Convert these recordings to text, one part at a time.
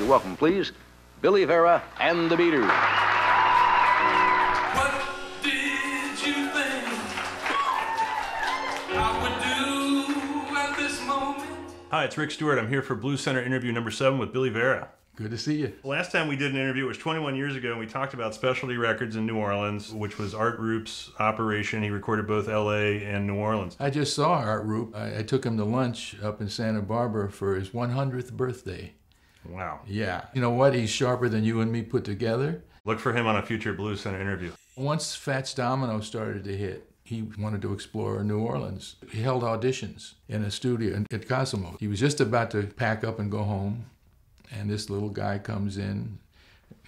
to welcome, please, Billy Vera and the Beaters. What did you think I would do at this moment? Hi, it's Rick Stewart. I'm here for Blues Center interview number 7 with Billy Vera. Good to see you. Last time we did an interview, it was 21 years ago, and we talked about Specialty Records in New Orleans, which was Art Roop's operation. He recorded both L.A. and New Orleans. I just saw Art Roop. I took him to lunch up in Santa Barbara for his 100th birthday. Wow. Yeah. You know what? He's sharper than you and me put together. Look for him on a future Blues Center interview. Once Fats Domino started to hit, he wanted to explore New Orleans. He held auditions in a studio at Cosimo. He was just about to pack up and go home. And this little guy comes in,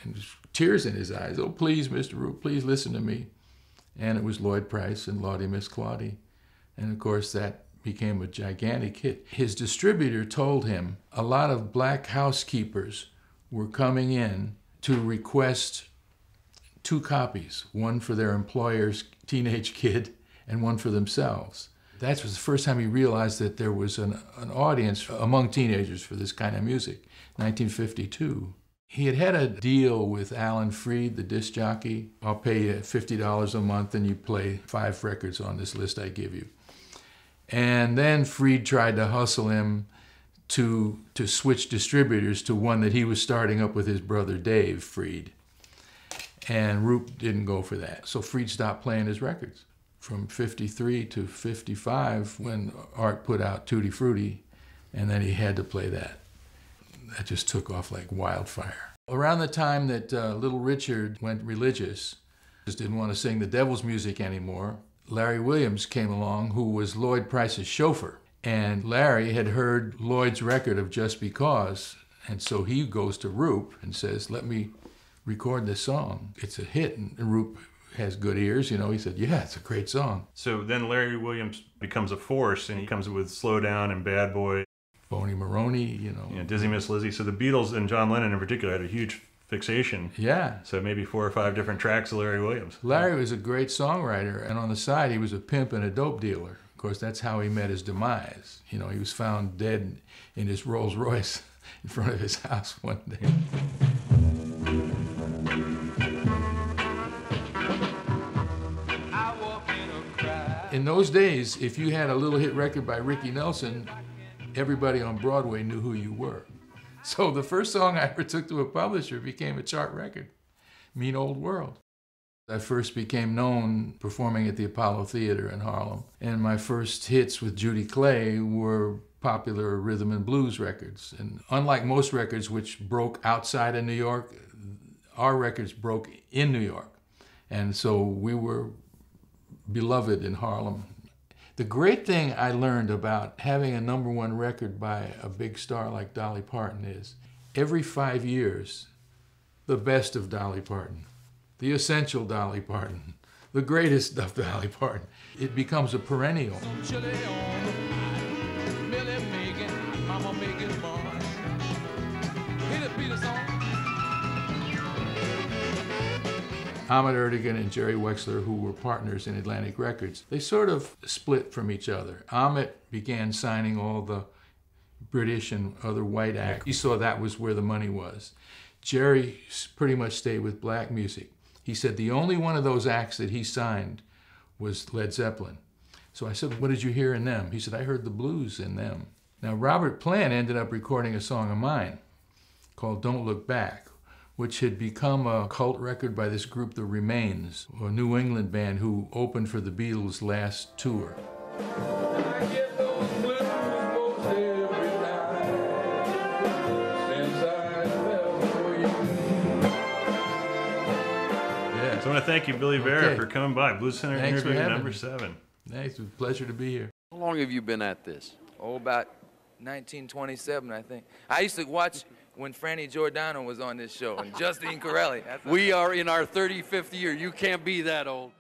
and there's tears in his eyes. Oh, please, Mr. Roop, please listen to me. And it was Lloyd Price and Lawdy Miss Claudie. And of course, that became a gigantic hit. His distributor told him a lot of black housekeepers were coming in to request 2 copies, one for their employer's teenage kid and one for themselves. That was the first time he realized that there was an audience among teenagers for this kind of music, 1952. He had had a deal with Alan Freed, the disc jockey. I'll pay you $50 a month and you play 5 records on this list I give you. And then Freed tried to hustle him to switch distributors to one that he was starting up with his brother Dave Freed. And Roop didn't go for that. So Freed stopped playing his records. From 53 to 55, when Art put out Tutti Frutti, and then he had to play that. That just took off like wildfire. Around the time that Little Richard went religious, just didn't want to sing the devil's music anymore, Larry Williams came along, who was Lloyd Price's chauffeur. And Larry had heard Lloyd's record of Just Because, and so he goes to Roop and says, let me record this song. It's a hit, and Roop has good ears, you know. He said, yeah, it's a great song. So then Larry Williams becomes a force, and he comes with Slow Down and Bad Boy. Boney Maroney, you know. Yeah, Dizzy Miss Lizzie. So the Beatles and John Lennon in particular had a huge fixation. Yeah. So maybe 4 or 5 different tracks of Larry Williams. Larry was a great songwriter, and on the side he was a pimp and a dope dealer. Of course, that's how he met his demise. You know, he was found dead in his Rolls Royce in front of his house one day. In those days, if you had a little hit record by Ricky Nelson, everybody on Broadway knew who you were. So the first song I ever took to a publisher became a chart record, Mean Old World. I first became known performing at the Apollo Theater in Harlem, and my first hits with Judy Clay were popular rhythm and blues records. And unlike most records which broke outside of New York, our records broke in New York. And so we were beloved in Harlem. The great thing I learned about having a #1 record by a big star like Dolly Parton is every 5 years, the best of Dolly Parton, the essential Dolly Parton, the greatest of Dolly Parton. It becomes a perennial. Ahmet Ertegun and Jerry Wexler, who were partners in Atlantic Records, they sort of split from each other. Ahmet began signing all the British and other white acts. He saw that was where the money was. Jerry pretty much stayed with black music. He said the only one of those acts that he signed was Led Zeppelin. So I said, what did you hear in them? He said, I heard the blues in them. Now, Robert Plant ended up recording a song of mine called Don't Look Back, which had become a cult record by this group, The Remains, a New England band who opened for the Beatles' last tour. Yeah. So I want to thank you, Billy Vera, for coming by. Blues Center interview number 7. Thanks, it was a pleasure to be here. How long have you been at this? Oh, about 1927, I think. I used to watch when Franny Giordano was on this show, and Justine Corelli. We are in our 35th year. You can't be that old.